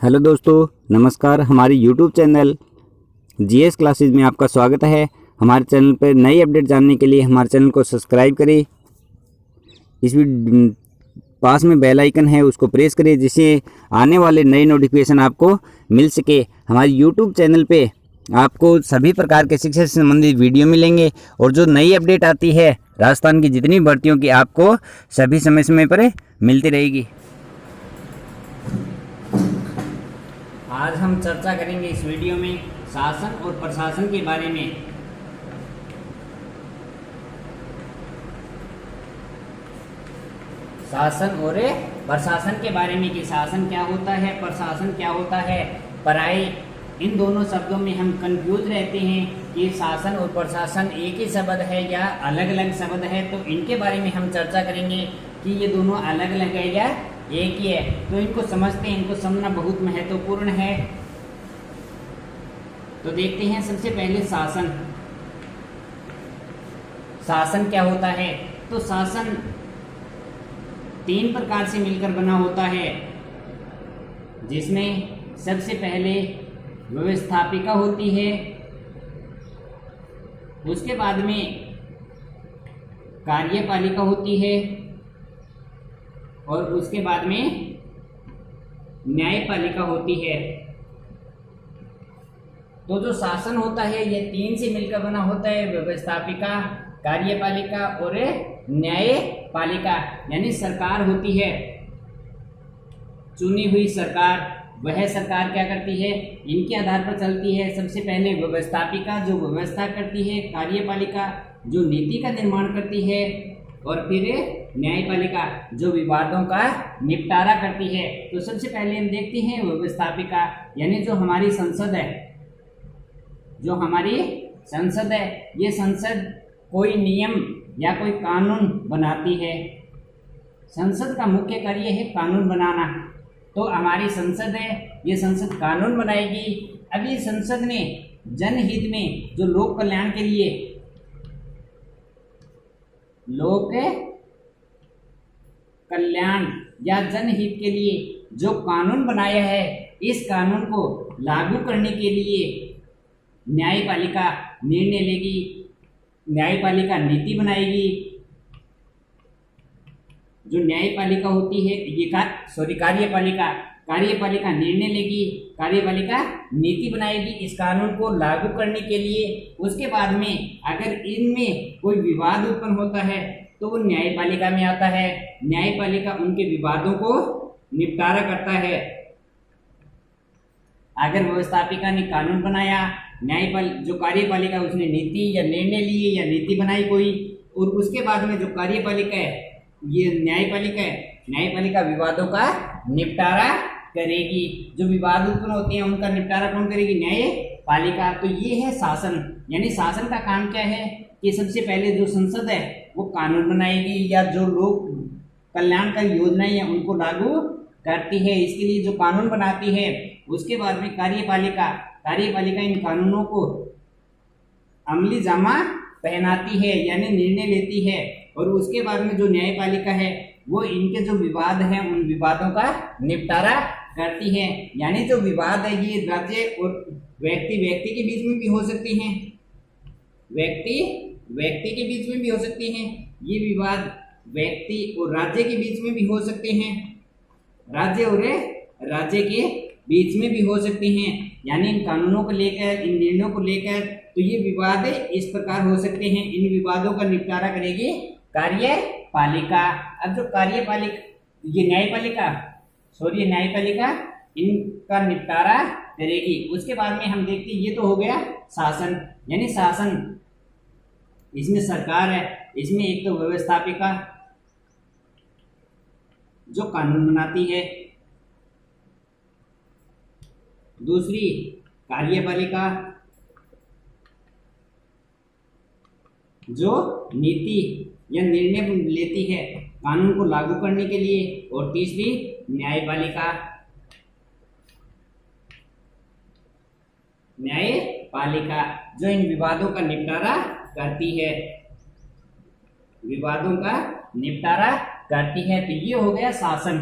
Hello दोस्तों, नमस्कार। हमारे यूट्यूब चैनल जीएस क्लासेस में आपका स्वागत है। हमारे चैनल पर नई अपडेट जानने के लिए हमारे चैनल को सब्सक्राइब करें। इस पास में बेल आइकन है, उसको प्रेस करें जिससे आने वाले नए नोटिफिकेशन आपको मिल सके। हमारे यूट्यूब चैनल पे आपको सभी प्रकार के शिक्षा से संबंधित वीडियो मिलेंगे और जो नई अपडेट आती है राजस्थान की जितनी भर्तियों की आपको सभी समय समय पर मिलती रहेगी। आज हम चर्चा करेंगे इस वीडियो में शासन और प्रशासन के बारे में। शासन और प्रशासन के बारे में कि शासन क्या होता है, प्रशासन क्या होता है। पराये इन दोनों शब्दों में हम कंफ्यूज रहते हैं कि शासन और प्रशासन एक ही शब्द है या अलग अलग शब्द है। तो इनके बारे में हम चर्चा करेंगे कि ये दोनों अलग अलग है या एक ही है। तो इनको समझते हैं, इनको समझना बहुत महत्वपूर्ण है। तो देखते हैं सबसे पहले शासन। शासन क्या होता है? तो शासन तीन प्रकार से मिलकर बना होता है, जिसमें सबसे पहले व्यवस्थापिका होती है, उसके बाद में कार्यपालिका होती है और उसके बाद में न्यायपालिका होती है। तो जो शासन होता है ये तीन से मिलकर बना होता है, व्यवस्थापिका, कार्यपालिका और न्यायपालिका। यानी सरकार होती है, चुनी हुई सरकार। वह सरकार क्या करती है? इनके आधार पर चलती है। सबसे पहले व्यवस्थापिका जो व्यवस्था करती है, कार्यपालिका जो नीति का निर्माण करती है और फिर न्यायपालिका जो विवादों का निपटारा करती है। तो सबसे पहले हम देखते हैं व्यवस्थापिका, यानी जो हमारी संसद है। जो हमारी संसद है, ये संसद कोई नियम या कोई कानून बनाती है। संसद का मुख्य कार्य है कानून बनाना। तो हमारी संसद है, ये संसद कानून बनाएगी। अब ये संसद ने जनहित में जो लोक कल्याण के लिए, लोक कल्याण या जनहित के लिए जो कानून बनाया है, इस कानून को लागू करने के लिए न्यायपालिका निर्णय लेगी, न्यायपालिका नीति बनाएगी। जो न्यायपालिका होती है ये कार्यपालिका निर्णय लेगी, कार्यपालिका नीति बनाएगी इस कानून को लागू करने के लिए। उसके बाद में अगर इनमें कोई विवाद उत्पन्न होता है तो वो न्यायपालिका में आता है। न्यायपालिका उनके विवादों को निपटारा करता है। अगर व्यवस्थापिका ने कानून बनाया, जो कार्यपालिका उसने नीति या निर्णय लिए या नीति बनाई कोई, और उसके बाद में जो कार्यपालिका है, ये न्यायपालिका है, न्यायपालिका विवादों का निपटारा करेगी। जो विवाद उत्पन्न होते हैं उनका निपटारा कौन करेगी? न्यायपालिका। तो ये है शासन। यानी शासन का काम क्या है कि सबसे पहले जो संसद है वो कानून बनाएगी या जो लोक कल्याणकारी योजनाएं हैं उनको लागू करती है, इसके लिए जो कानून बनाती है। उसके बाद में कार्यपालिका इन कानूनों को अमली जामा पहनाती है, यानी निर्णय लेती है। और उसके बाद में जो न्यायपालिका है वो इनके जो विवाद हैं उन विवादों का निपटारा करती है। यानी जो विवाद है ये राज्य और व्यक्ति के बीच में भी हो सकते हैं, व्यक्ति के बीच में भी हो सकते हैं। ये विवाद व्यक्ति और राज्य के बीच में भी हो सकते हैं, राज्य और राज्य के बीच में भी हो सकते हैं। यानी इन कानूनों को लेकर, इन निर्णयों को लेकर तो ये विवाद इस प्रकार हो सकते हैं। इन विवादों का निपटारा करेगी कार्यपालिका। अब जो न्यायपालिका इनका निपटारा करेगी। उसके बाद में हम देखते हैं, ये तो हो गया शासन। यानी शासन, इसमें सरकार है, इसमें एक तो व्यवस्थापिका जो कानून बनाती है, दूसरी कार्यपालिका जो नीति या निर्णय लेती है कानून को लागू करने के लिए, और तीसरी न्यायपालिका जो इन विवादों का निपटारा करती है, विवादों का निपटारा करती है। तो ये हो गया शासन।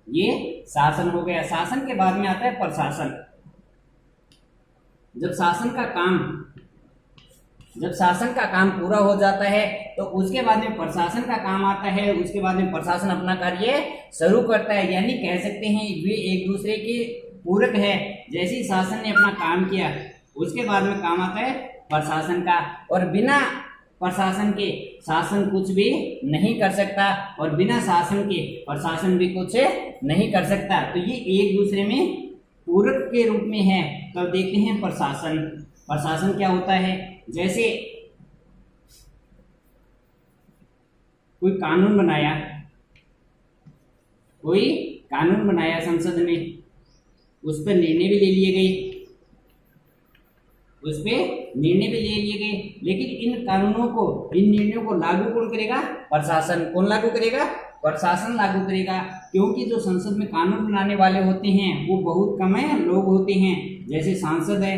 ये शासन हो गया। शासन के बाद में आता है प्रशासन। जब शासन का काम पूरा हो जाता है तो उसके बाद में प्रशासन का काम आता है। उसके बाद में प्रशासन अपना कार्य शुरू करता है, यानी कह सकते हैं वे एक दूसरे के पूरक है। जैसे ही शासन ने अपना काम किया उसके बाद में काम आता है प्रशासन का, और बिना प्रशासन के शासन कुछ भी नहीं कर सकता, और बिना शासन के प्रशासन भी कुछ नहीं कर सकता। तो ये एक दूसरे में पूरक के रूप में है। तो अब देखते हैं प्रशासन। प्रशासन क्या होता है? जैसे कोई कानून बनाया संसद में, उस पर निर्णय भी ले लिए गए, लेकिन इन निर्णयों को लागू कौन करेगा? प्रशासन। कौन लागू करेगा? प्रशासन लागू करेगा। क्योंकि जो संसद में कानून बनाने वाले होते हैं वो बहुत कम लोग होते हैं। जैसे सांसद है,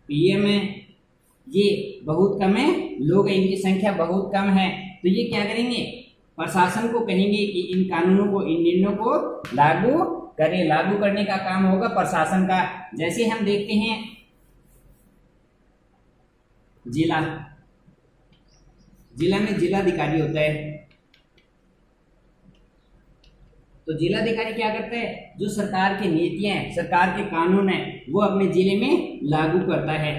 पीएम है, ये बहुत कम लोग हैं, इनकी संख्या बहुत कम है। तो ये क्या करेंगे? प्रशासन को कहेंगे कि इन कानूनों को, इन निर्णयों को लागू करें। लागू करने का काम होगा प्रशासन का। जैसे हम देखते हैं जिला में जिलाधिकारी होता है। तो जिलाधिकारी क्या करता है? जो सरकार की नीतियां हैं, सरकार के कानून हैं, वो अपने जिले में लागू करता है।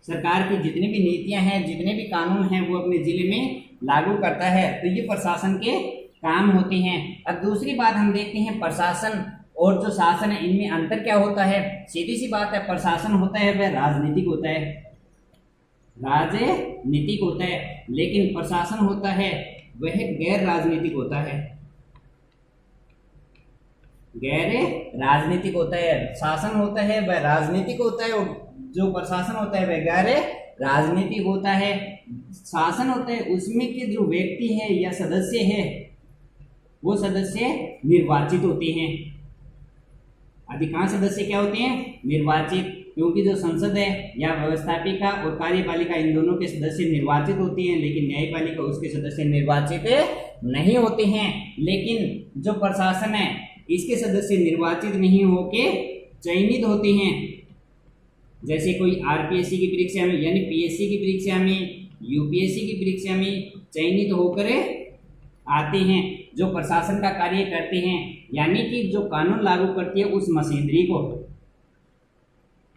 सरकार की जितनी भी नीतियां हैं, जितने भी कानून हैं, वो अपने जिले में लागू करता है। तो ये प्रशासन के काम होते हैं। अब दूसरी बात हम देखते हैं प्रशासन और जो शासन है, इनमें अंतर क्या होता है? सीधी सी बात है, प्रशासन होता है वह राजनीतिक होता है, लेकिन प्रशासन होता है वह गैर राजनीतिक होता है। शासन होता है वह राजनीतिक होता है, और जो प्रशासन होता है वह गैर राजनीतिक होता है। शासन होता है उसमें के जो व्यक्ति है या सदस्य है, वो सदस्य निर्वाचित होते हैं। अधिकांश सदस्य क्या होते हैं? निर्वाचित। क्योंकि जो संसद है या व्यवस्थापिका और कार्यपालिका, इन दोनों के सदस्य निर्वाचित होते हैं, लेकिन न्यायपालिका उसके सदस्य निर्वाचित नहीं होते हैं। लेकिन जो प्रशासन है इसके सदस्य निर्वाचित नहीं होके चयनित होते हैं। जैसे कोई आरपीएससी की परीक्षा में, यानी पीएससी की परीक्षा में, यूपीएससी की परीक्षा में चयनित होकर आते हैं, जो प्रशासन का कार्य करते हैं। यानी कि जो कानून लागू करती है उस मशीनरी को,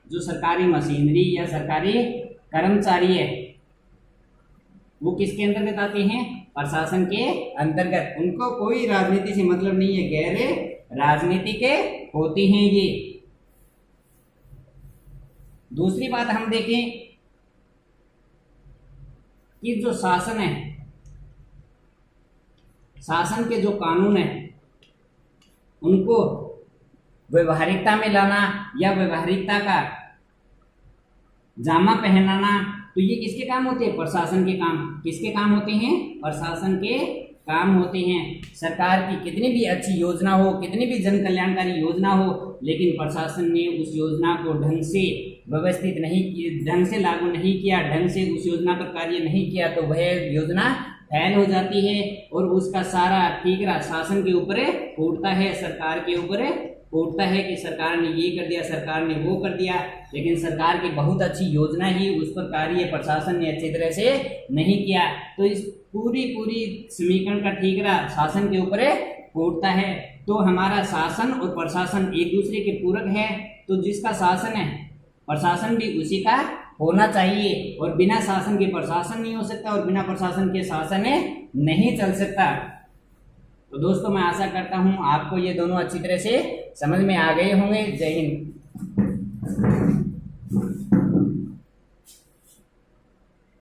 जो सरकारी मशीनरी या सरकारी कर्मचारी है, वो किसके अंतर्गत आते हैं? प्रशासन के अंतर्गत। उनको कोई राजनीति से मतलब नहीं है, गैर राजनीतिक होते हैं ये। दूसरी बात हम देखें कि जो शासन है, शासन के जो कानून है उनको व्यवहारिकता में लाना या व्यवहारिकता का जामा पहनाना, तो ये किसके काम होते हैं? प्रशासन के काम। किसके काम होते हैं? प्रशासन के काम होते हैं। सरकार की कितनी भी अच्छी योजना हो, कितनी भी जन कल्याणकारी योजना हो, लेकिन प्रशासन ने उस योजना को ढंग से व्यवस्थित नहीं किया, ढंग से लागू नहीं किया, ढंग से उस योजना पर कार्य नहीं किया, तो वह योजना फेल हो जाती है और उसका सारा ठीकरा शासन के ऊपर फूटता है, सरकार के ऊपर फूटता है कि सरकार ने ये कर दिया, सरकार ने वो कर दिया। लेकिन सरकार की बहुत अच्छी योजना ही, उस पर कार्य प्रशासन ने अच्छी तरह से नहीं किया, तो इस पूरी समीकरण का ठीकरा शासन के ऊपर फूटता है। तो हमारा शासन और प्रशासन एक दूसरे के पूरक है। तो जिसका शासन है प्रशासन भी उसी का होना चाहिए, और बिना शासन के प्रशासन नहीं हो सकता, और बिना प्रशासन के शासन नहीं चल सकता। तो दोस्तों, मैं आशा करता हूं आपको ये दोनों अच्छी तरह से समझ में आ गए होंगे। जय हिंद।